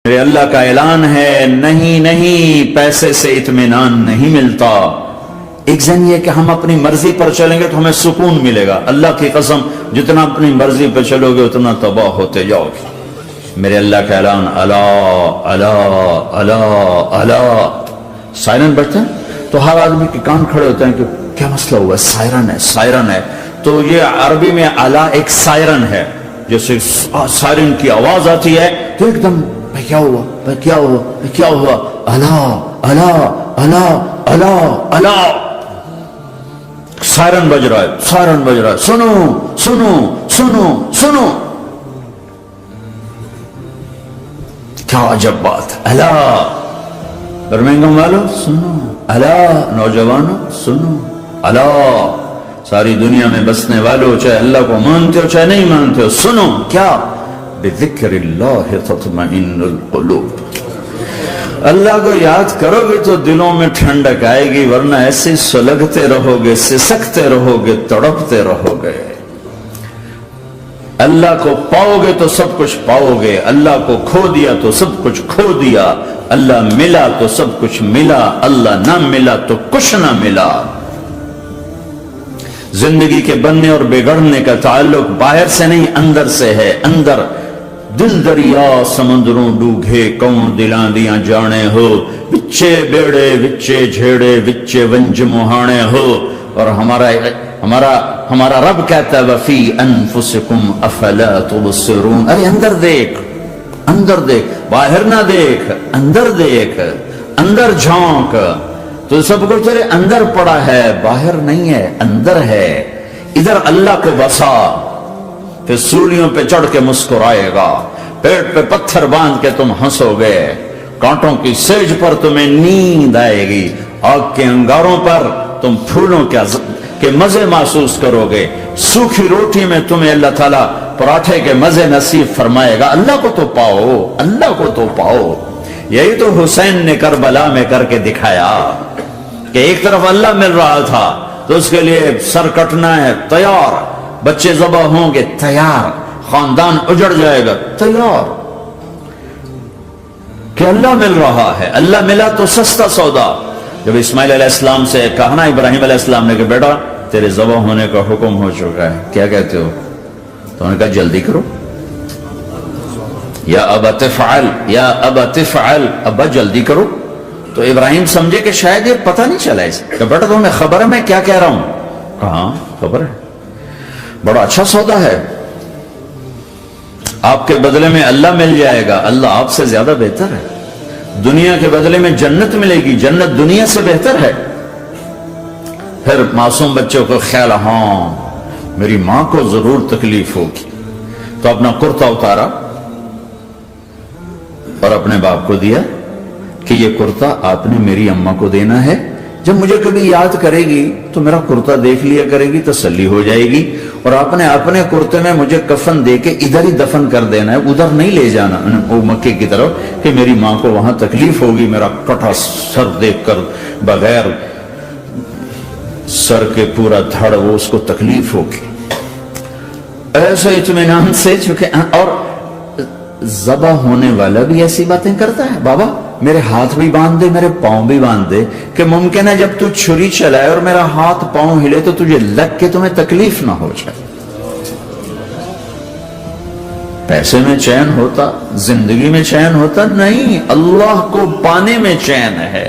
میرے اللہ کا اعلان ہے، نہیں نہیں، پیسے سے اطمینان نہیں ملتا۔ ایک ذہن یہ کہ ہم اپنی مرضی پر چلیں گے تو ہمیں سکون ملے گا۔ اللہ کی قسم، جتنا اپنی مرضی پر چلو گے اتنا تباہ ہوتے جاؤ گے۔ میرے اللہ کا اعلان، الا الا الا الا، سائرن بجتا ہے تو ہر آدمی کے کان کھڑے ہوتے ہیں کہ کیا مسئلہ ہوا ہے، سائرن ہے سائرن ہے۔ تو یہ عربی میں الا ایک سائرن ہے، جیسے سائرن کی آواز آتی ہے تو ایک دم کیا ہوا کیا ہوا کیا ہوا، الا الا الا الا الا، سائرن بج رہا ہے سائرن بج رہا ہے، سنو سنو سنو سنو، کیا عجب بات، الا برمنگم والو سنو، الا نوجوانوں سنو، الا ساری دنیا میں بسنے والوں، چاہے اللہ کو مانتے ہو چاہے نہیں مانتے ہو، سنو، کیا، بذکر اللہ تطمئن القلوب، اللہ کو یاد کرو گے تو دلوں میں ٹھنڈک آئے گی، ورنہ ایسے سلگتے رہو گے، سسکتے رہو گے، تڑپتے رہو گے۔ اللہ کو پاؤ گے تو سب کچھ پاؤ گے، اللہ کو کھو دیا تو سب کچھ کھو دیا، اللہ ملا تو سب کچھ ملا، اللہ نہ ملا تو کچھ نہ ملا۔ زندگی کے بننے اور بگڑنے کا تعلق باہر سے نہیں اندر سے ہے، اندر دل دریا سمندروں ڈوگے کون دلاں دیاں جانے ہو، وچے بیڑے وچے جھیڑے وچے ونج مہانے ہو، اور ہمارا رب کہتا ہے وفی انفسکم افلا تبصرون، ارے اندر دیکھ، اندر دیکھ، باہر نہ دیکھ، اندر دیکھ، اندر جھانک، تو سب کچھ تیرے اندر پڑا ہے، باہر نہیں ہے، اندر ہے۔ ادھر اللہ کو بسا، پھر سولیوں پہ چڑھ کے مسکرائے گا، پیٹ پہ پتھر باندھ کے تم ہنسو گے، کانٹوں کی سیج پر تمہیں نیند آئے گی، آگ کے انگاروں پر تم پھولوں کے مزے محسوس کرو گے، سوکھی روٹی میں تمہیں اللہ تعالیٰ پراٹھے کے مزے نصیب فرمائے گا۔ اللہ کو تو پاؤ، اللہ کو تو پاؤ۔ یہی تو حسین نے کربلا میں کر کے دکھایا کہ ایک طرف اللہ مل رہا تھا تو اس کے لیے سر کٹنا ہے تیار، بچے ذبح ہوں گے تیار، خاندان اجڑ جائے گا تیار، کہ اللہ مل رہا ہے، اللہ ملا تو سستا سودا۔ جب اسماعیل علیہ السلام سے کہا نا ابراہیم علیہ السلام نے کہ بیٹا تیرے ذبح ہونے کا حکم ہو چکا ہے، کیا کہتے ہو؟ تو انہوں نے کہا جلدی کرو، یا ابا تفعل یا ابا تفعل، ابا جلدی کرو۔ تو ابراہیم سمجھے کہ شاید یہ پتہ نہیں چلا اسے، کہ بیٹا تمہیں خبر ہے میں کیا کہہ رہا ہوں؟ کہاں خبر ہے، بڑا اچھا سودا ہے، آپ کے بدلے میں اللہ مل جائے گا، اللہ آپ سے زیادہ بہتر ہے، دنیا کے بدلے میں جنت ملے گی، جنت دنیا سے بہتر ہے۔ پھر معصوم بچوں کو خیال، ہاں میری ماں کو ضرور تکلیف ہوگی، تو اپنا کرتا اتارا اور اپنے باپ کو دیا کہ یہ کرتا آپ نے میری اماں کو دینا ہے، جب مجھے کبھی یاد کرے گی تو میرا کرتا دیکھ لیا کرے گی، تسلی ہو جائے گی، اور آپ نے اپنے کرتے میں مجھے کفن دے کے ادھر ہی دفن کر دینا ہے، ادھر نہیں لے جانا وہ مکے کی طرف، کہ میری ماں کو وہاں تکلیف ہوگی، میرا کٹا سر دیکھ کر بغیر سر کے پورا دھڑ وہ اس کو تکلیف ہوگی۔ ایسے اطمینان سے، چونکہ اور ذبح ہونے والا بھی ایسی باتیں کرتا ہے، بابا میرے ہاتھ بھی باندھ دے میرے پاؤں بھی باندھ دے، کہ ممکن ہے جب تو چھری چلائے اور میرا ہاتھ پاؤں ہلے تو تجھے لگ کے تمہیں تکلیف نہ ہو جائے۔ پیسے میں چین ہوتا، زندگی میں چین ہوتا نہیں، اللہ کو پانے میں چین ہے،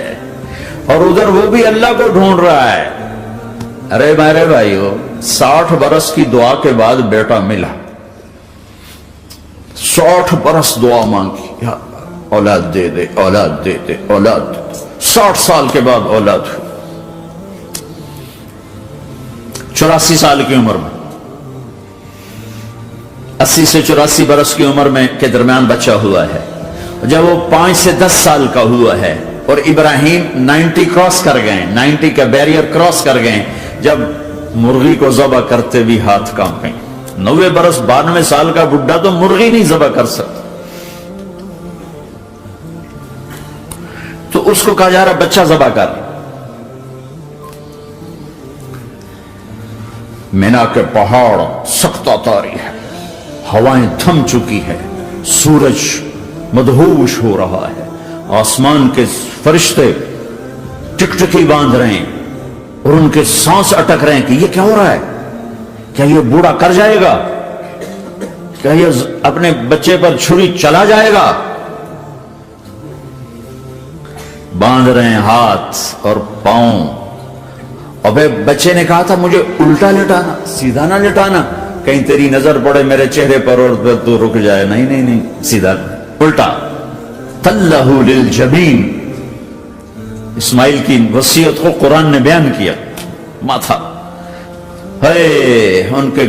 اور ادھر وہ بھی اللہ کو ڈھونڈ رہا ہے۔ ارے میرے بھائیو، 60 برس کی دعا کے بعد بیٹا ملا، 60 برس دعا مانگی، یا اولاد دے دے اولاد دے دے اولاد دے دے، 60 سال کے بعد اولاد ہوئی، 84 سال کی عمر میں، 80 سے 84 برس کی عمر میں کے درمیان بچہ ہوا ہے۔ جب وہ 5 سے 10 سال کا ہوا ہے اور ابراہیم 90 کراس کر گئے، 90 کا بیریئر کراس کر گئے، جب مرغی کو ذبح کرتے بھی ہاتھ کانپے، 90 برس 92 سال کا بڈھا تو مرغی نہیں ذبح کر سکتا، تو اس کو کہا جا رہا بچہ ذبح کر۔ مینا کے پہاڑ سخت تاری ہے، ہوائیں تھم چکی ہے، سورج مدہوش ہو رہا ہے. آسمان کے فرشتے ٹکٹکی باندھ رہے ہیں اور ان کے سانس اٹک رہے ہیں کہ یہ کیا ہو رہا ہے؟ کیا یہ بوڑھا کر جائے گا؟ کیا یہ اپنے بچے پر چھری چلا جائے گا؟ باندھ رہے ہیں ہاتھ اور پاؤں. اور بچے نے کہا تھا مجھے الٹا لٹانا، سیدھا نہ لٹانا، کہیں تیری نظر پڑے میرے چہرے پر اور تو رک جائے. نہیں نہیں نہیں، سیدھا الٹا. تلہ للجبین، اسماعیل کی وصیت کو قرآن نے بیان کیا. ماتھا ہے ان کے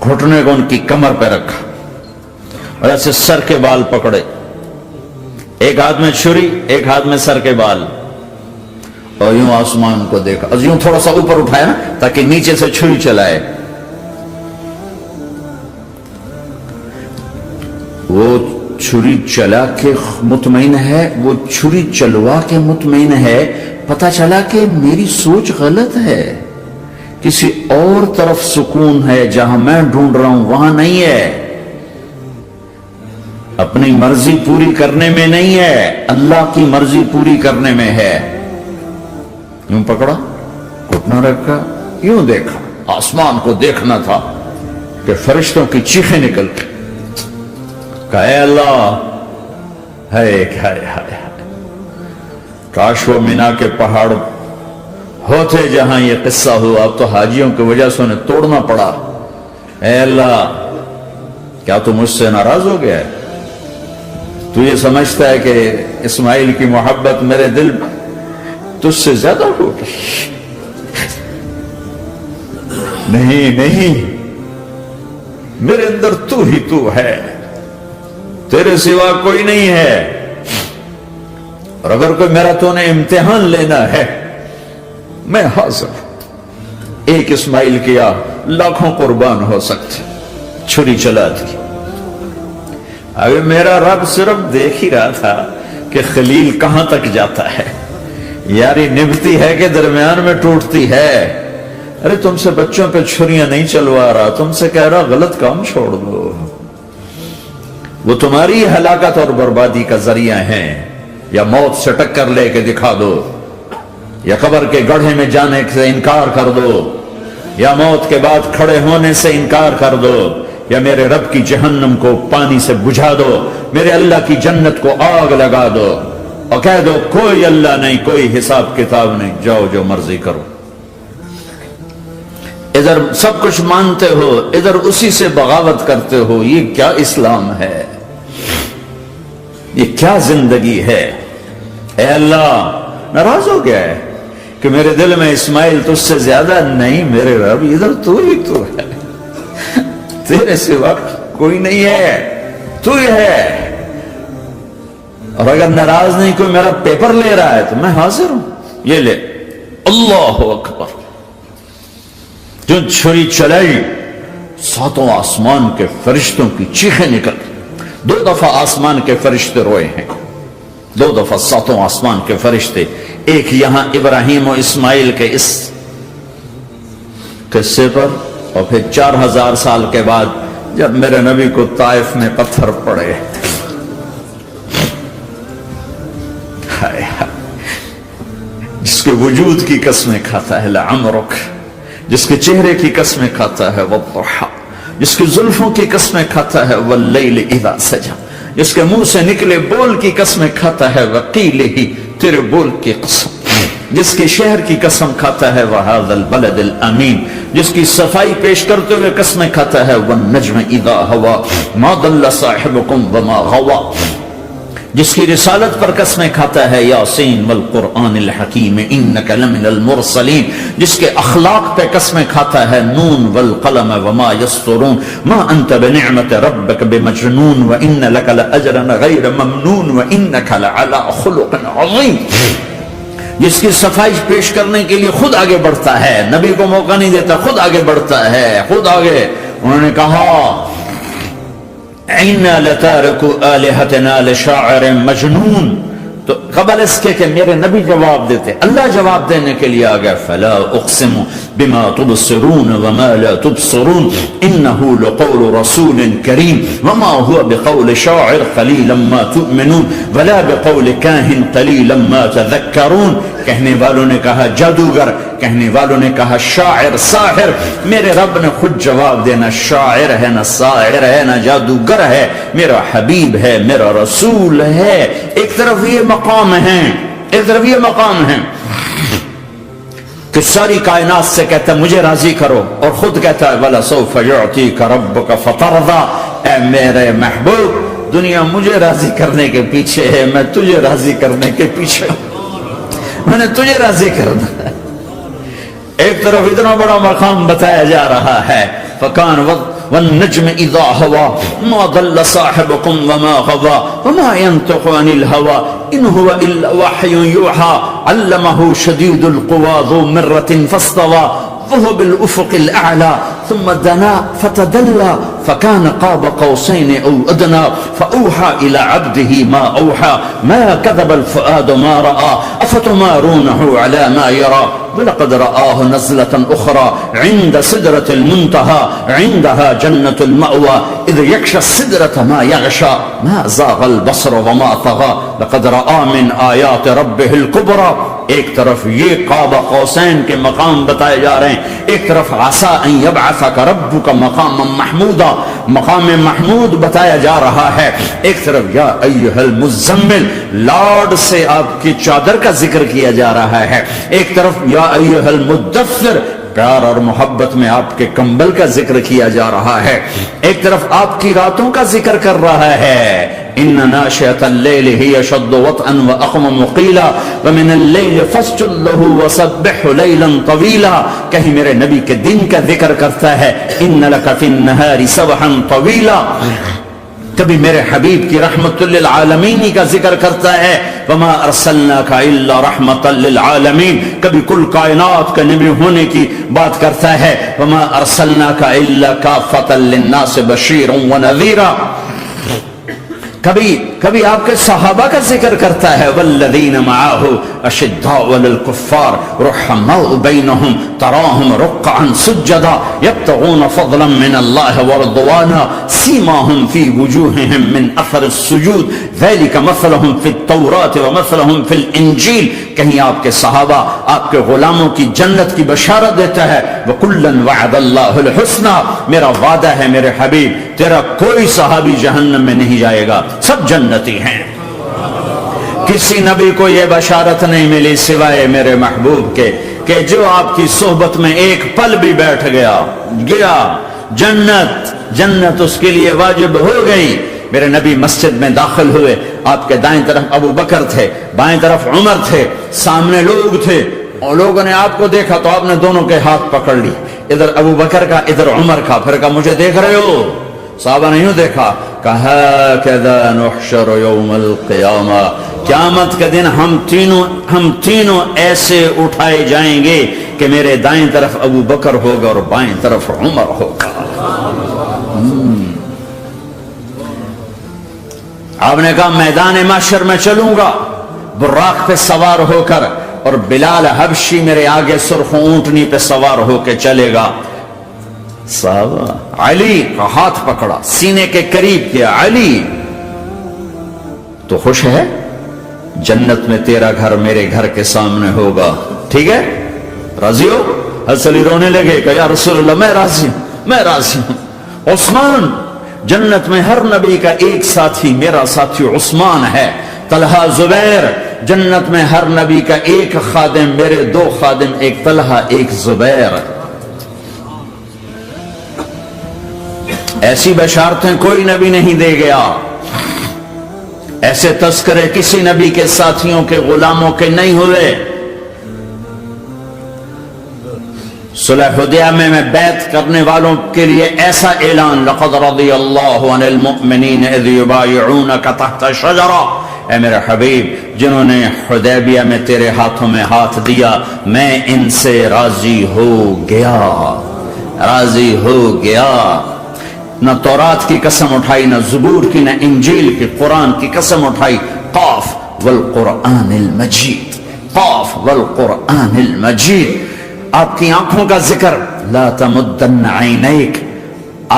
گھٹنے کو ان کی کمر پہ رکھا اور ایسے سر کے بال پکڑے، ایک ہاتھ میں چھری ایک ہاتھ میں سر کے بال، اور یوں آسمان کو دیکھا، یوں تھوڑا سا اوپر اٹھایا نا تاکہ نیچے سے چھری چلائے. وہ چھری چلا کے مطمئن ہے، وہ چھری چلوا کے مطمئن ہے. پتہ چلا کہ میری سوچ غلط ہے، کسی اور طرف سکون ہے، جہاں میں ڈھونڈ رہا ہوں وہاں نہیں ہے. اپنی مرضی پوری کرنے میں نہیں ہے، اللہ کی مرضی پوری کرنے میں ہے. یوں پکڑا، گھٹنا رکھا، یوں دیکھا. آسمان کو دیکھنا تھا کہ فرشتوں کی چیخیں نکل گئی. کہا اے اللہ، ہے کاش وہ مینا کے پہاڑ ہوتے جہاں یہ قصہ ہوا. اب تو حاجیوں کی وجہ سے انہیں توڑنا پڑا. اے اللہ، کیا تو مجھ سے ناراض ہو گیا ہے؟ تو یہ سمجھتا ہے کہ اسماعیل کی محبت میرے دل تجھ سے زیادہ ہوگی؟ نہیں نہیں، میرے اندر تو ہی تو ہے، تیرے سوا کوئی نہیں ہے. اور اگر کوئی میرا تو نے امتحان لینا ہے، میں حاضر ہوں. ایک اسماعیل کیا لاکھوں قربان ہو سکتے. چھری چلا دی. ابھی میرا رب صرف دیکھ ہی رہا تھا کہ خلیل کہاں تک جاتا ہے. یاری نبھتی ہے کہ درمیان میں ٹوٹتی ہے. ارے تم سے بچوں پہ چھریاں نہیں چلوا رہا، تم سے کہہ رہا غلط کام چھوڑ دو. وہ تمہاری ہلاکت اور بربادی کا ذریعہ ہیں. یا موت سے ٹکر لے کے دکھا دو، یا قبر کے گڑھے میں جانے سے انکار کر دو، یا موت کے بعد کھڑے ہونے سے انکار کر دو، یا میرے رب کی جہنم کو پانی سے بجھا دو، میرے اللہ کی جنت کو آگ لگا دو اور کہہ دو کوئی اللہ نہیں، کوئی حساب کتاب نہیں، جاؤ جو مرضی کرو. ادھر سب کچھ مانتے ہو، ادھر اسی سے بغاوت کرتے ہو. یہ کیا اسلام ہے؟ یہ کیا زندگی ہے؟ اے اللہ، ناراض ہو گیا ہے کہ میرے دل میں اسماعیل تجھ سے زیادہ نہیں. میرے رب ادھر تو ہی تو ہے، تیرے سوا کوئی نہیں ہے، تو ہی ہے. اور اگر ناراض نہیں کوئی میرا پیپر لے رہا ہے تو میں حاضر ہوں. یہ لے. اللہ اکبر. جو چھری چلائی، ساتوں آسمان کے فرشتوں کی چیخیں نکل. 2 دفعہ آسمان کے فرشتے روئے ہیں، 2 دفعہ ساتوں آسمان کے فرشتے. ایک یہاں ابراہیم و اسماعیل کے اس قصے پر، اور پھر 4000 سال کے بعد جب میرے نبی کو طائف میں پتھر پڑے. جس کے وجود کی قسمیں کھاتا ہے لعمرک، جس کے چہرے کی قسمیں کھاتا ہے والضحى، جس کی زلفوں کی قسمیں کھاتا ہے واللیل اذا سجا، جس کے منہ سے نکلے بول کی قسمیں کھاتا ہے وقیلہ، تیرے بول کی قسم، جس کی شہر کی قسم کھاتا ہے وہذا البلد الامین، جس کی صفائی پیش کرتے ہوئے قسمیں کھاتا ہے والنجم اذا ہوا ما ضل صاحبکم وما غوا، جس کی رسالت پر قسمیں کھاتا ہے یاسین والقرآن الحکیم انک لمن المرسلین، جس کے اخلاق پہ قسمیں کھاتا ہے نون والقلم وما یسطرون ما انت بنعمت ربک بمجنون وان لک لاجرا غیر ممنون وانک لعلی خلق عظیم، جس کی صفائی پیش کرنے کے لیے خود آگے بڑھتا ہے، نبی کو موقع نہیں دیتا، خود آگے بڑھتا ہے، خود آگے. انہوں نے کہا اِنَّا لَتَارِكُ آلِهَتِنَا لِشَاعِرٍ مَجْنُونَ، تو قبل اس کے کہ میرے نبی جواب دیتے، اللہ جواب دینے کے لیے آ گیا، فلا اقسم بما تبصرون وما لا تبصرون انه لقول رسول کریم وما هو بقول شاعر قلیلا ما تؤمنون ولا بقول کاہن قلیلا ما تذکرون. کہنے والوں نے کہا جادوگر، کہنے والوں نے کہا شاعر، ساحر. میرے رب نے خود جواب دینا، شاعر ہے نہ ساحر ہے نہ جادوگر ہے، میرا حبیب ہے، میرا رسول ہے. ایک طرف یہ مقام ہے، ایک طرف یہ مقام ہے کہ ساری کائنات سے کہتا ہے مجھے راضی کرو، اور خود کہتا ہے وَلَسَوْفَ يُعْطِيكَ رَبُّكَ فَتَرْضَىٰ. اے میرے محبوب، دنیا مجھے راضی کرنے کے پیچھے ہے، میں تجھے راضی کرنے کے پیچھے ہوں، میں نے تجھے راضی کرنا ہے. ایک طرف اتنا بڑا مقام بتایا جا رہا ہے، فَكَانَ وَالنَّجْمِ إِذَا هَوَىٰ مَا ضَلَّ صَاحِبُكُمْ وَمَا غَوَىٰ وَمَا يَنطِقُ عَنِ الْهَوَىٰ إِنْ هُوَ إِلَّا وَحْيٌ يُوحَىٰ عَلَّمَهُ شَدِيدُ الْقُوَىٰ ذُو مِرَّةٍ فَاسْتَوَىٰ وَهُوَ بِالْأُفُقِ الْأَعْلَىٰ ثُمَّ دَنَا فَتَدَلَّىٰ فَكَانَ قَابَ قَوْسَيْنِ أَوْ أَدْنَىٰ فَأَوْحَىٰ إِلَىٰ عَبْدِهِ مَا أَوْحَىٰ مَا كَذَبَ الْفُؤَادُ مَا رَأَىٰ أَفَتُمَارُونَهُ عَلَىٰ مَا يَرَىٰ وَلَقَدْ رَآهُ نَزْلَةً أُخْرَىٰ عِندَ سِدْرَةِ الْمُنتَهَىٰ عِندَهَا جَنَّةُ الْمَأْوَىٰ إِذْ يَغْشَى السِّدْرَةَ مَا يَغْشَىٰ مَا زَاغَ الْبَصَرُ وَمَا طَغَىٰ لَقَدْ رَآ مِنْ آيَاتِ رَبِّهِ الْكُبْرَىٰ. ایک طرف یہ قاب قوسین کے مقام بتائے جا رہے ہیں، ایک طرف عسیٰ ان یبعثک ربک مقاما محمودا، مقام محمود بتایا جا رہا ہے. ایک طرف یا ایھا المزمل، لاڈ سے آپ کی چادر کا ذکر کیا جا رہا ہے. ایک طرف یا ایھا المدثر، پیار اور محبت میں آپ کے کمبل کا ذکر کیا جا رہا ہے. ایک طرف آپ کی راتوں کا ذکر کر رہا ہے، ان ناشئۃ اللیل ہی اشد وطئا واقوم قیلا ومن اللیل فاسجد لہ وسبحہ لیلا طویلا. کہیں میرے نبی کے دن کا ذکر کرتا ہے، ان لک فی النہار سبحا طویلا. کبھی میرے حبیب کی رحمت للعالمین کا ذکر کرتا ہے، وما ارسلناک الا رحمۃ للعالمین. کبھی کل کائنات کا نبی ہونے کی بات کرتا ہے، وما ارسلناک الا کافۃ للناس بشیرا ونذیرا. کبھی آپ کے صحابہ کا ذکر کرتا ہے، والذین معہ اشداء علی الکفار رحماء بینہم تراہم رکعا سجدا یبتغون فضلا من اللہ ورضوانا سیماہم فی وجوہہم من اثر السجود ذلک مثلہم فی التوراۃ ومثلہم فی الانجیل. کہیں آپ کے صحابہ آپ کے غلاموں کی جنت کی بشارت دیتا ہے، وکلا وعد اللہ الحسنى. میرا وعدہ ہے میرے حبیب، تیرا کوئی صحابی جہنم میں نہیں جائے گا، سب جنتی ہیں. کسی نبی کو یہ بشارت نہیں ملی سوائے میرے محبوب کے کہ جو آپ کی صحبت میں ایک پل بھی بیٹھ گیا جنت اس کے لیے واجب ہو گئی. میرے نبی مسجد میں داخل ہوئے، آپ کے دائیں طرف ابو بکر تھے، بائیں طرف عمر تھے، سامنے لوگ تھے، اور لوگوں نے آپ کو دیکھا تو آپ نے دونوں کے ہاتھ پکڑ لی، ادھر ابو بکر کا ادھر عمر کا. پھر کہا مجھے دیکھ رہے ہو؟ صحابہ نہیں دیکھا. کہا کذا نحشر یوم القیامہ، قیامت کے دن ہم تینوں ایسے اٹھائے جائیں گے کہ میرے دائیں طرف ابو بکر ہوگا اور بائیں طرف عمر ہوگا. آپ نے کہا میدان محشر میں چلوں گا براق پہ سوار ہو کر، اور بلال حبشی میرے آگے سرخ اونٹنی پہ سوار ہو کے چلے گا. صحابہ علی کا ہاتھ پکڑا، سینے کے قریب کیا. علی تو خوش ہے؟ جنت میں تیرا گھر میرے گھر کے سامنے ہوگا، ٹھیک ہے؟ راضی ہو؟ حضرت علی رونے لگے کہ یا رسول اللہ میں راضی ہوں. عثمان، جنت میں ہر نبی کا ایک ساتھی میرا ساتھی عثمان ہے. طلحہ، زبیر، جنت میں ہر نبی کا ایک خادم میرے دو خادم، ایک طلحہ ایک زبیر. ایسی بشارتیں کوئی نبی نہیں دے گیا، ایسے تذکرے کسی نبی کے ساتھیوں کے غلاموں کے نہیں ہوئے. صلح حدیبیہ میں بیعت کرنے والوں کے لیے ایسا اعلان، لقد رضی اللہ عن المؤمنین اذ یبایعونک تحت الشجرہ. اے میرے حبیب، جنہوں نے حدیبیہ میں تیرے ہاتھوں میں ہاتھ دیا، میں ان سے راضی ہو گیا. نہ تورات کی قسم اٹھائی، نہ زبور کی، نہ انجیل کی، قرآن کی قسم اٹھائی. قاف والقرآن المجید، قاف والقرآن المجید. آپ کی آنکھوں کا ذکر لا تمدن عینیک،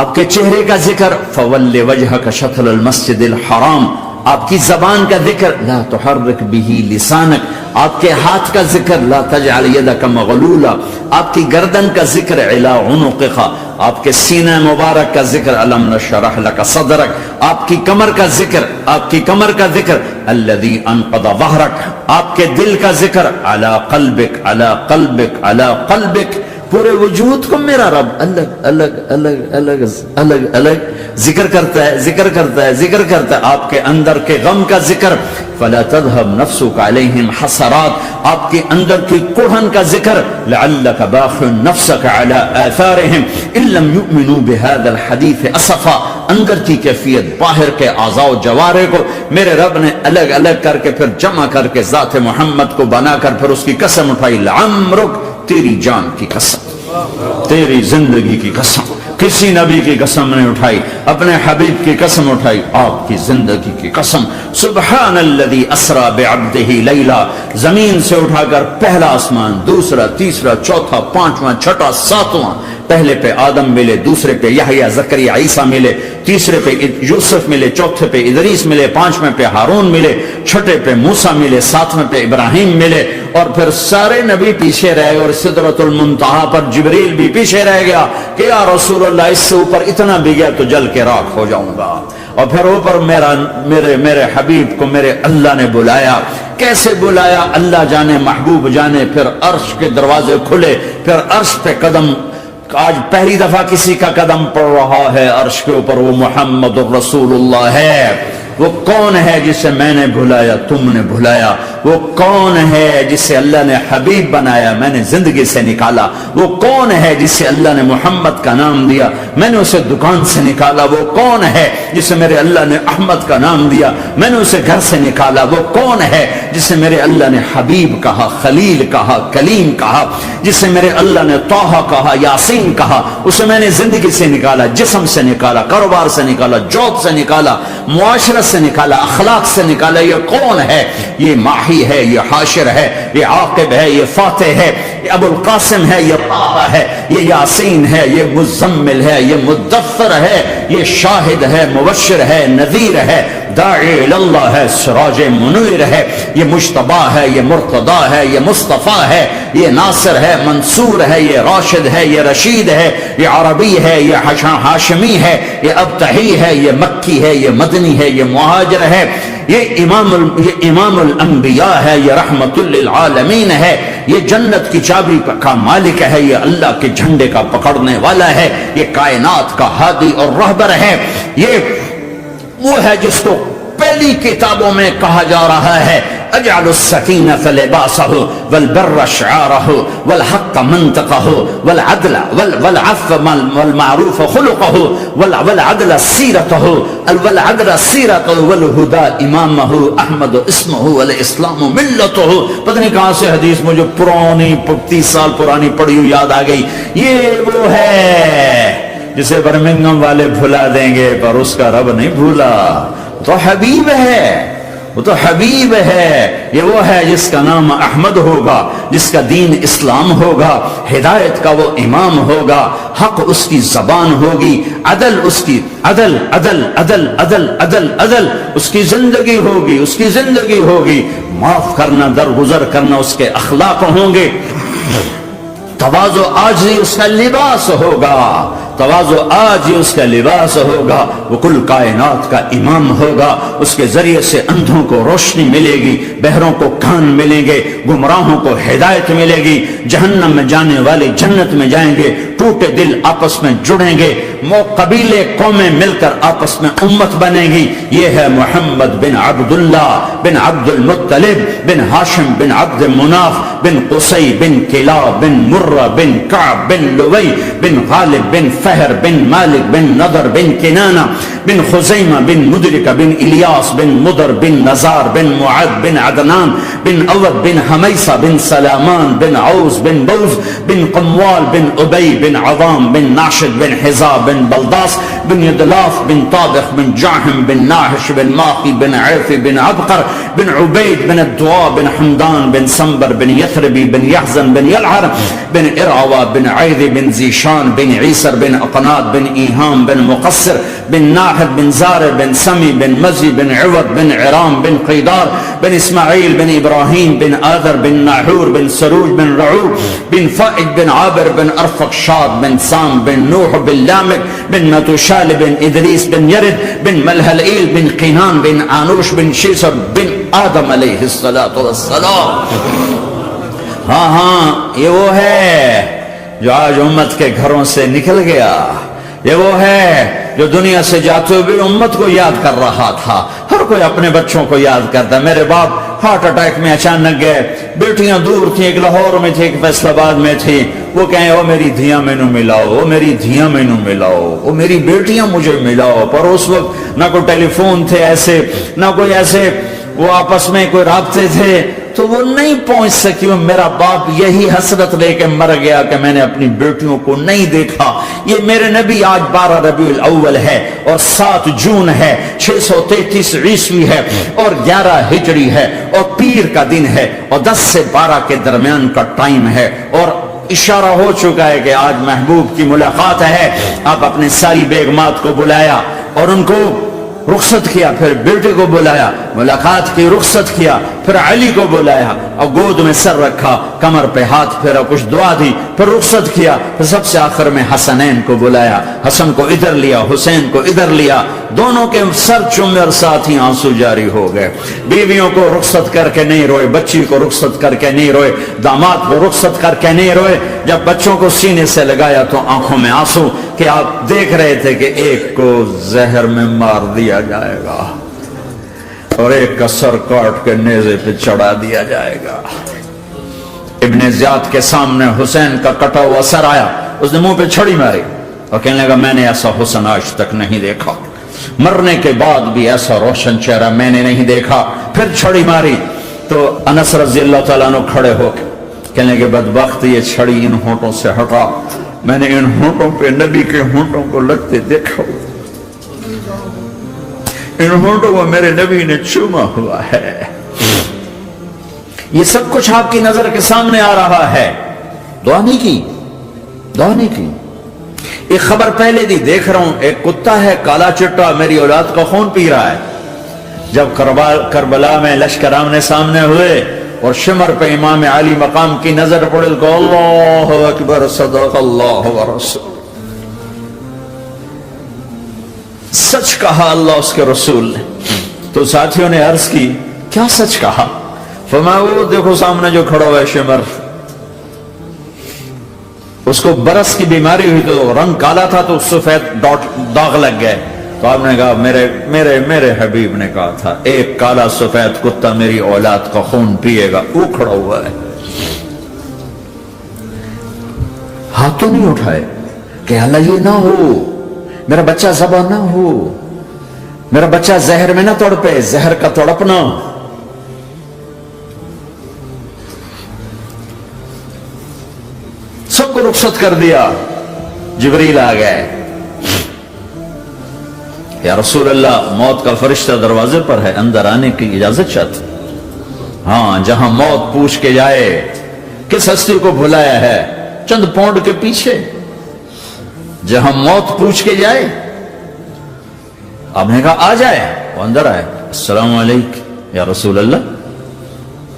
آپ کے چہرے کا ذکر فول وجہک شطر المسجد الحرام، آپ کی زبان کا ذکر لا تحرک بہ لسانک، آپ کے ہاتھ کا ذکر لا تجعل یدک مغلولا، آپ کی گردن کا ذکر علی عنقک، آپ کے سینہ مبارک کا ذکر الم نشرح لک صدرک، آپ کی کمر کا ذکر، آپ کی کمر کا ذکر الذی انقض ظہرک، آپ کے دل کا ذکر علی قلبک علی قلبک علی قلبک. پورے وجود کو میرا رب الگ الگ الگ الگ الگ الگ ذکر کرتا ہے، ذکر کرتا ہے، ذکر کرتا ہے. آپ کے اندر کے غم کا ذکر فلا تذهب نفسك عليهم حسرات، آپ کے اندر کی کڑھن کا ذکر لعلك باخع نفسك على آثارهم ان لم يؤمنوا بهذا الحديث اسفا. اندر کی کیفیت باہر کے اعضاء و جوارح کو میرے رب نے الگ الگ کر کے پھر جمع کر کے ذات محمد کو بنا کر پھر اس کی قسم اٹھائی لعمرک، تیری جان کی قسم، تیری زندگی کی قسم. کسی نبی کی قسم نہیں اٹھائی، اپنے حبیب کی قسم اٹھائی، آپ کی زندگی کی قسم. سبحان الذی اسری بعبدہ لیلا، زمین سے اٹھا کر پہلا آسمان، دوسرا، تیسرا، چوتھا، پانچواں، چھٹا، ساتواں. پہلے پہ آدم ملے، دوسرے پہ یحییٰ، زکریا، عیسیٰ ملے، تیسرے پہ یوسف ملے، چوتھے پہ ادریس ملے، پانچویں پہ ہارون ملے، چھٹے پہ موسیٰ ملے، ساتویں پہ ابراہیم ملے، اور پھر سارے نبی پیچھے رہے اور سدرۃ المنتہا پر جبریل بھی پیچھے رہ گیا کہ یا رسول اللہ اس سے اوپر اتنا بھی گیا تو جل کے راکھ ہو جاؤں گا. اور پھر اوپر میرے حبیب کو میرے اللہ نے بلایا. کیسے بلایا اللہ جانے، محبوب جانے. پھر عرش کے دروازے کھلے، پھر عرش پہ قدم. آج پہلی دفعہ کسی کا قدم پڑ رہا ہے عرش کے اوپر، وہ محمد الرسول اللہ ہے. وہ کون ہے جسے میں نے بلایا، تم نے بلایا؟ وہ کون ہے جسے اللہ نے حبیب بنایا، میں نے زندگی سے نکالا؟ وہ کون ہے جسے اللہ نے محمد کا نام دیا، میں نے اسے دکان سے نکالا؟ وہ کون ہے جسے میرے اللہ نے احمد کا نام دیا، میں نے اسے گھر سے نکالا؟ وہ کون ہے جسے میرے اللہ نے حبیب کہا، خلیل کہا، کلیم کہا، جسے میرے اللہ نے طہ کہا، یاسین کہا؟ اسے میں نے زندگی سے نکالا، جسم سے نکالا، کاروبار سے نکالا، جاب سے نکالا، معاشرت سے نکالا، اخلاق سے نکالا. یہ کون ہے؟ یہ ماہی ہے، یہ حاشر ہے، یہ عاقب ہے، یہ فاتح ہے، یہ ابو القاسم ہے، یہ طه ہے، یہ یاسین ہے، یہ مزمل ہے، یہ مدثر ہے، یہ شاہد ہے، مبشر ہے، نذیر ہے، داعی اللہ ہے، سراج منیر ہے، یہ مجتبی ہے، یہ مرتضی ہے، یہ مصطفیٰ ہے، یہ ناصر ہے، منصور ہے، یہ راشد ہے، یہ رشید ہے، یہ عربی ہے، یہ ہاشمی ہے، یہ ابتحی ہے، یہ مکی ہے، یہ مدنی ہے، یہ مہاجر ہے، یہ امام الانبیاء ہے، یہ رحمت للعالمین ہے، یہ جنت کی چابی کا مالک ہے، یہ اللہ کے جھنڈے کا پکڑنے والا ہے، یہ کائنات کا ہادی اور رہبر ہے. یہ وہ ہے جس کو پہلی کتابوں میں کہا جا رہا ہے اجعل السکینۃ لباسہ والبر شعارہ والحق منطقہ والعدل والعفو والمعروف خلقہ والعدل سیرتہ والعدل سیرتہ والہدى امامہ احمد اسمہ والاسلام ملتہ. پتہ نہیں کہاں سے حدیث مجھے پرانی 30 سال پرانی پڑھی ہوئی یاد آ گئی. یہ وہ ہے جسے برمنگم والے بھلا دیں گے پر اس کا رب نہیں بھولا. تو حبیب ہے، وہ تو حبیب ہے. یہ وہ ہے جس کا نام احمد ہوگا، جس کا دین اسلام ہوگا، ہدایت کا وہ امام ہوگا، حق اس کی زبان ہوگی، عدل اس کی عدل عدل عدل عدل عدل عدل اس کی زندگی ہوگی، اس کی زندگی ہوگی. معاف کرنا، درگزر کرنا اس کے اخلاق ہوں گے. تواضع عاجزی اس کا لباس ہوگا، تواضع عاجزی اس کا لباس ہوگا. وہ کل کائنات کا امام ہوگا. اس کے ذریعے سے اندھوں کو روشنی ملے گی، بہروں کو کان ملیں گے، گمراہوں کو ہدایت ملے گی. جہنم میں جانے والے جنت میں جائیں گے. ٹوٹے دل آپس میں جڑیں گے، قبیلے قومیں مل کر آپس میں امت بنے گی. یہ ہے محمد بن عبداللہ بن عبد المطلب بن ہاشم بن عبد مناف بن قصی بن کلاب بن مرہ بن کعب بن لوی بن غالب بن فہر بن مالک بن نضر بن کنانہ بن خزیمہ بن مدرکہ بن الیاس بن مدر بن نزار بن معد بن عدنان بن اود بن حمیسہ بن سلامان بن عوز بن بوز بن قموال بن ابی بن عظام بن ناشد بن حزا بن بلداس بن يدلاف بن طابخ بن جاحم بن ناحش بن ماقي بن عيفي بن عبقر بن عبيد بن الدواء بن حمدان بن سنبر بن يثربي بن يحزن بن يلعر بن إرعوى بن عيذي بن زيشان بن عيسر بن أقناط بن إيهام بن مقصر بن ناحد بن زارع بن سمي بن مزي بن عوض بن عرام بن قيدار بن إسماعيل بن إبراهيم بن آذر بن ناحور بن سروج بن رعوب بن فائد بن عابر بن أرفق شاد بن سام بن نوح بن لامك بن متوشال بن إدريس بن يرد بن ملهلئيل بن قينان بن آنوش بن شيسر بن آدم علیہ الصلاۃ والسلام. ہاں یہ وہ ہے جو آج امت کے گھروں سے نکل گیا. یہ وہ ہے جو دنیا سے جاتے ہوئے امت کو یاد کر رہا تھا. ہر کوئی اپنے بچوں کو یاد کرتا. میرے باپ ہارٹ اٹیک میں اچانک گئے. بیٹیاں دور تھیں, ایک لاہور میں تھی, ایک فیصل آباد میں تھی. وہ کہیں او میری دھیاں مینو ملاؤ, وہ میری دھیاں مینو ملاؤ, وہ میری بیٹیاں مجھے ملاؤ. پر اس وقت نہ کوئی ٹیلی فون تھے ایسے, نہ کوئی ایسے وہ آپس میں کوئی رابطے تھے, تو وہ نہیں پہنچ سکی. میرا باپ یہی حسرت لے کے مر گیا کہ میں نے اپنی بیٹیوں کو نہیں دیکھا. یہ میرے نبی آج 12 ربیع الاول ہے اور 7 جون ہے, 633 عیسوی ہے اور 11 ہجری ہے اور پیر کا دن ہے اور 10 سے 12 کے درمیان کا ٹائم ہے. اور اشارہ ہو چکا ہے کہ آج محبوب کی ملاقات ہے. آپ اپنے ساری بیگمات کو بلایا اور ان کو رخصت کیا, پھر بیٹے کو بلایا, ملاقات کی, رخصت کیا, پھر علی کو بلایا اور گود میں سر رکھا, کمر پہ ہاتھ پھیرا, کچھ دعا دی, پھر رخصت کیا, پھر سب سے آخر میں حسنین کو بلایا. حسن کو ادھر لیا, حسین کو ادھر لیا, دونوں کے سر چومے اور ساتھ ہی آنسو جاری ہو گئے. بیویوں کو رخصت کر کے نہیں روئے, بچی کو رخصت کر کے نہیں روئے, داماد کو رخصت کر کے نہیں روئے. جب بچوں کو سینے سے لگایا تو آنکھوں میں آنسو, کہ آپ دیکھ رہے تھے کہ ایک کو زہر میں مار دیا جائے گا اور ایک کا سر کاٹ کے نیزے پہ چڑھا دیا جائے گا. ابن زیاد کے سامنے حسین کا کٹا ہوا سر آیا, اس نے منہ پہ چھڑی ماری اور کہنے لگا میں نے ایسا حسن آج تک نہیں دیکھا, مرنے کے بعد بھی ایسا روشن چہرہ میں نے نہیں دیکھا. پھر چھڑی ماری تو انس رضی اللہ تعالیٰ عنہ کھڑے ہو کے کہنے کے بدبخت یہ چھڑی ان ہونٹوں سے ہٹا, میں نے ان ہونٹوں پہ نبی کے ہونٹوں کو لگتے دیکھا, ان ہونٹوں کو میرے نبی نے چوما ہوا ہے. یہ سب کچھ آپ کی نظر کے سامنے آ رہا ہے. دعا نہیں کی, دعا نہیں کی. ایک خبر پہلے دی دیکھ رہا ہوں, ایک کتا ہے کالا چٹا میری اولاد کا خون پی رہا ہے. جب کربلا میں لشکر آمنے سامنے ہوئے اور شمر پہ امام علی مقام کی نظر پڑے تو اللہ اکبر صدق اللہ ورسول, سچ کہا اللہ اس کے رسول نے. تو ساتھیوں نے عرض کی کیا سچ کہا؟ فرمایا وہ دیکھو سامنے جو کھڑا ہوا ہے شمر, اس کو برس کی بیماری ہوئی تو رنگ کالا تھا تو سفید داغ لگ گئے. تو آپ نے کہا میرے حبیب نے کہا تھا ایک کالا سفید کتا میری اولاد کا خون پیے گا, وہ کھڑا ہوا ہے. ہاتھ تو نہیں اٹھائے کہ اللہ یہ نہ ہو, میرا بچہ ذبح نہ ہو, میرا بچہ زہر میں نہ تڑپے, زہر کا تڑپنا. سب کو رخصت کر دیا. جبریل آ گئے, یا رسول اللہ موت کا فرشتہ دروازے پر ہے, اندر آنے کی اجازت چاہتے. ہاں, جہاں موت پوچھ کے جائے کس ہستی کو بھلایا ہے, چند پونڈ کے پیچھے, جہاں موت پوچھ کے جائے. آپ نے کہا آ جائے, وہ اندر آئے. السلام علیکم یا رسول اللہ,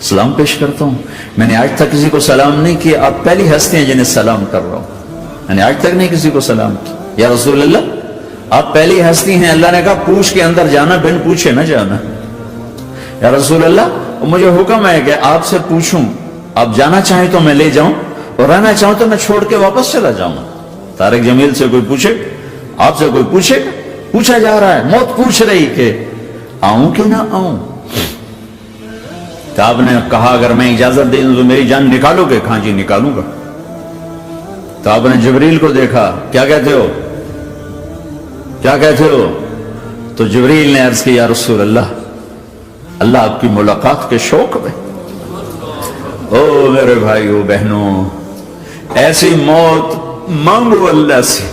سلام پیش کرتا ہوں. میں نے آج تک کسی کو سلام نہیں کیا, آپ پہلی ہستی ہیں جنہیں سلام کر رہا ہوں. میں نے آج تک نہیں کسی کو سلام کیا. یا رسول اللہ آپ پہلی ہستی ہیں. اللہ نے کہا پوچھ کے اندر جانا, بن پوچھے نہ جانا. یا رسول اللہ مجھے حکم ہے کہ آپ سے پوچھوں, آپ جانا چاہیں تو میں لے جاؤں اور رہنا چاہوں تو میں چھوڑ کے واپس چلا جاؤں. طارق جمیل سے کوئی پوچھے, آپ سے کوئی پوچھے, پوچھا جا رہا ہے. موت پوچھ رہی کہ آؤں کہ نہ آؤں. تو آپ نے کہا اگر میں اجازت دے دوں تو میری جان نکالو گے؟ کہاں جی نکالوں گا. تو آپ نے جبریل کو دیکھا, کیا کہتے ہو, کیا کہتے ہو؟ تو جبریل نے عرض کی یا رسول اللہ, اللہ آپ کی ملاقات کے شوق میں. او میرے بھائیو بہنوں, ایسی موت مانگو اللہ سے.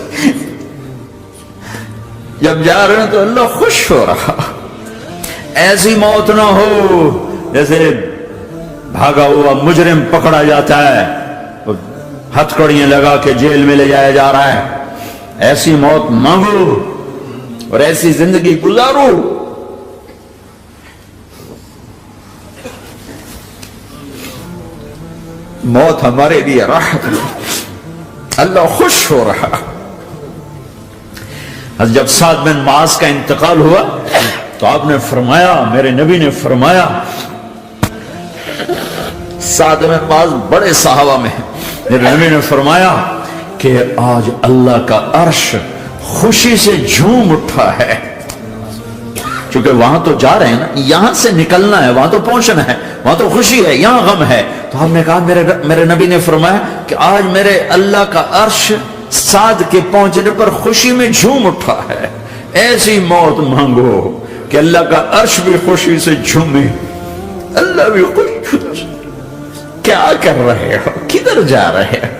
جب جا رہے ہیں تو اللہ خوش ہو رہا. ایسی موت نہ ہو جیسے بھاگا ہوا مجرم پکڑا جاتا ہے, ہتھکڑیاں لگا کے جیل میں لے جایا جا رہا ہے. ایسی موت مانگو اور ایسی زندگی گزارو. موت ہمارے لیے راحت ہے, اللہ خوش ہو رہا. جب سعد بن معاذ کا انتقال ہوا تو آپ نے فرمایا, میرے نبی نے فرمایا, سعد بن معاذ بڑے صحابہ میں ہیں, میرے نبی نے فرمایا کہ آج اللہ کا عرش خوشی سے جھوم اٹھا ہے. چونکہ وہاں تو جا رہے ہیں نا, یہاں سے نکلنا ہے, وہاں تو پہنچنا ہے, وہاں تو خوشی ہے, یہاں غم ہے. تو آپ نے کہا, میرے نبی نے فرمایا کہ آج میرے اللہ کا عرش سعد کے پہنچنے پر خوشی میں جھوم اٹھا ہے. ایسی موت مانگو کہ اللہ کا عرش بھی خوشی سے جھومے, اللہ بھی خوش. کیا کر رہے ہو, کدھر جا رہے ہو؟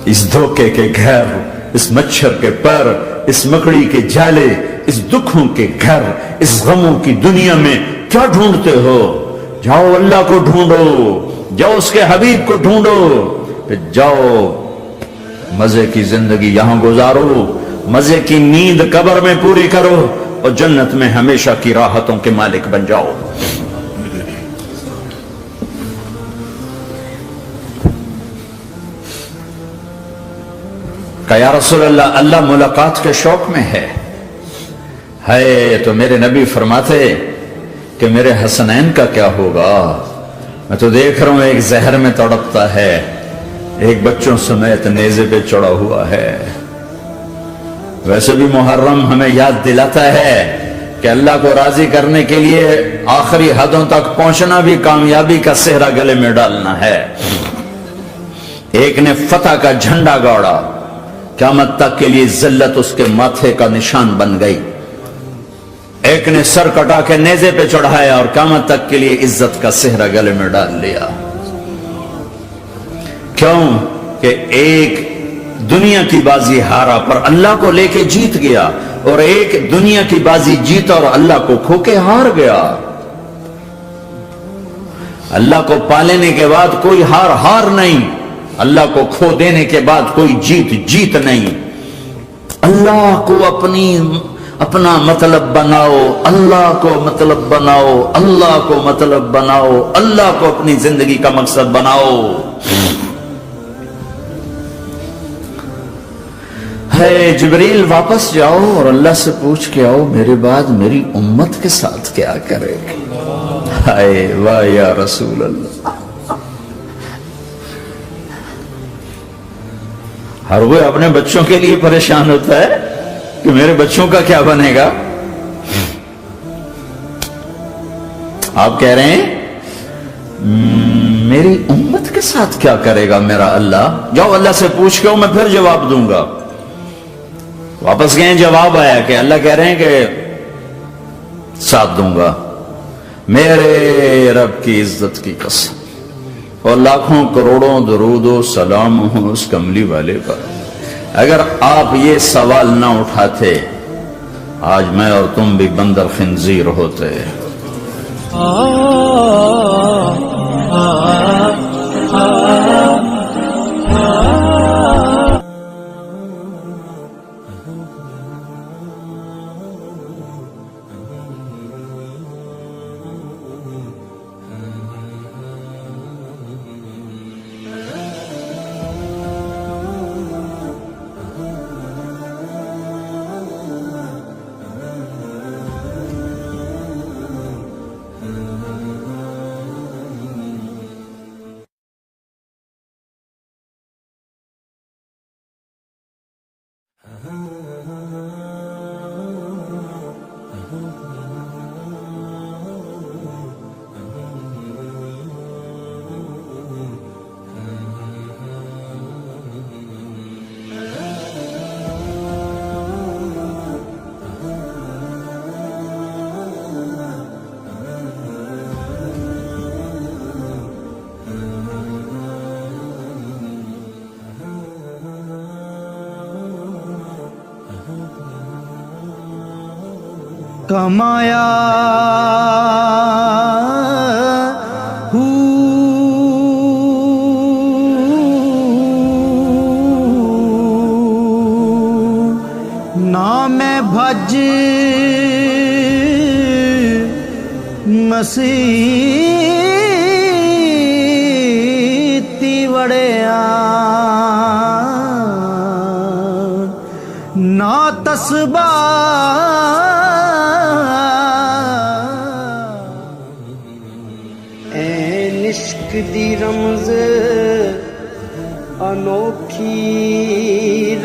اس دھوکے کے گھر, اس مچھر کے پر, اس مکڑی کے جالے, اس دکھوں کے گھر, اس غموں کی دنیا میں کیا ڈھونڈتے ہو؟ جاؤ اللہ کو ڈھونڈو, جاؤ اس کے حبیب کو ڈھونڈو, پھر جاؤ مزے کی زندگی یہاں گزارو, مزے کی نیند قبر میں پوری کرو, اور جنت میں ہمیشہ کی راحتوں کے مالک بن جاؤ. کہ یا رسول اللہ, اللہ ملاقات کے شوق میں ہے. تو میرے نبی فرماتے کہ میرے حسنین کا کیا ہوگا؟ میں تو دیکھ رہا ہوں ایک زہر میں تڑپتا ہے, ایک بچوں سمیت نیزے پہ چڑھا ہوا ہے. ویسے بھی محرم ہمیں یاد دلاتا ہے کہ اللہ کو راضی کرنے کے لیے آخری حدوں تک پہنچنا بھی کامیابی کا صحرا گلے میں ڈالنا ہے. ایک نے فتح کا جھنڈا گاڑا, قیامت تک کے لیے ذلت اس کے ماتھے کا نشان بن گئی. ایک نے سر کٹا کے نیزے پہ چڑھایا اور قیامت تک کے لیے عزت کا صحرا گلے میں ڈال لیا. کیوں کہ ایک دنیا کی بازی ہارا پر اللہ کو لے کے جیت گیا, اور ایک دنیا کی بازی جیتا اور اللہ کو کھو کے ہار گیا. اللہ کو پالینے کے بعد کوئی ہار نہیں, اللہ کو کھو دینے کے بعد کوئی جیت نہیں. اللہ کو اپنا مطلب بناؤ, اللہ کو مطلب بناؤ, اللہ کو مطلب بناؤ, اللہ کو اپنی زندگی کا مقصد بناؤ. جبریل واپس جاؤ اور اللہ سے پوچھ کے آؤ, میرے بعد میری امت کے ساتھ کیا کرے گا؟ ہائے واہ یا رسول اللہ. ہر کوئی اپنے بچوں کے لیے پریشان ہوتا ہے کہ میرے بچوں کا کیا بنے گا. آپ کہہ رہے ہیں میری امت کے ساتھ کیا کرے گا میرا اللہ؟ جاؤ اللہ سے پوچھ کے آؤ, میں پھر جواب دوں گا. واپس گئے, جواب آیا کہ اللہ کہہ رہے ہیں کہ ساتھ دوں گا. میرے رب کی عزت کی قسم, اور لاکھوں کروڑوں درود و سلام ہوں اس کملی والے پر, اگر آپ یہ سوال نہ اٹھاتے آج میں اور تم بھی بندر خنزیر ہوتے. کمایا نہ میں بھج مسیتی وڑیا نہ تسبہ این عشق دی رمز انوکھی